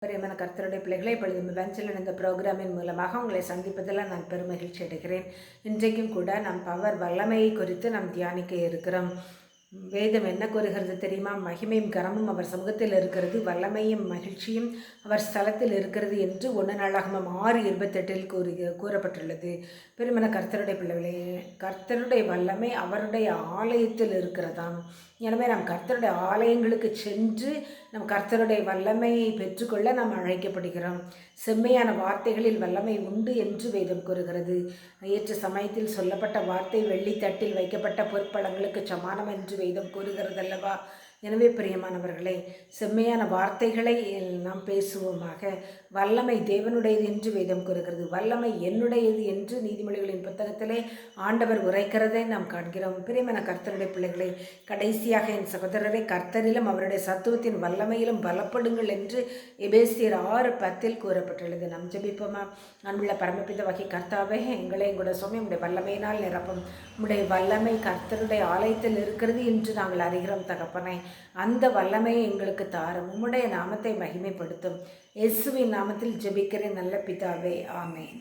பிரியமான கர்த்தருடைய பிள்ளைகளை இப்பொழுது பெஞ்சில் இந்த ப்ரோக்ராமின் மூலமாக உங்களை சந்திப்பதில் நான் பெருமகிழ்ச்சி அடைகிறேன். இன்றைக்கும் கூட நம் பவர் வல்லமையை குறித்து நாம் தியானிக்க இருக்கிறோம். வேதம் என்ன கூறுகிறது தெரியுமா? மகிமையும் கனமும் அவர் சமூகத்தில் இருக்கிறது, வல்லமையும் மகிழ்ச்சியும் அவர் ஸ்தலத்தில் இருக்கிறது என்று 1 நாளாகமம் 6:28 கூறப்பட்டுள்ளது. பெருமன கர்த்தருடைய பிள்ளைகளே, கர்த்தருடைய வல்லமை அவருடைய ஆலயத்தில் இருக்கிறதாம். எனவே நாம் கர்த்தருடைய ஆலயங்களுக்கு சென்று நம் கர்த்தருடைய வல்லமையை பெற்றுக்கொள்ள நாம் அழைக்கப்படுகிறோம். செம்மையான வார்த்தைகளில் வல்லமை உண்டு என்று வேதம் கூறுகிறது. ஏற்ற சமயத்தில் சொல்லப்பட்ட வார்த்தை வெள்ளித்தட்டில் வைக்கப்பட்ட பொற்பழங்களுக்கு சமானம் என்று வேதம் கூறுகிறதல்லவா? எனவே பிரியமானவர்களே, செம்மையான வார்த்தைகளை நாம் பேசுவோமாக. வல்லமை தேவனுடையது என்று வேதம் கூறுகிறது. வல்லமை என்னுடையது என்று நீதிமொழிகளின் புத்தகத்திலே ஆண்டவர் உரைக்கிறதை நாம் காண்கிறோம். பிரியமான கர்த்தருடைய பிள்ளைகளை, கடைசியாக என் சகோதரரை, கர்த்தரிலும் அவருடைய சத்துவத்தின் வல்லமையிலும் பலப்படுங்கள் என்று எபேசியர் 6:10 கூறப்பட்டுள்ளது. நாம் ஜெபிப்போமா? அன்புள்ள பரமபித வகை கர்த்தாவே, எங்களை எங்களுடைய சுவாமி உடைய வல்லமையினால் நிரப்பும். உடைய வல்லமை கர்த்தருடைய ஆலயத்தில் இருக்கிறது என்று நாங்கள் அறிகிறோம் தகப்பனை. அந்த வல்லமையை எங்களுக்கு தாரும். உம்முடைய நாமத்தை மகிமைப்படுத்தும். இயேசுவின் நாமத்தில் ஜெபிக்கிறேன் நல்ல பிதாவே, ஆமென்.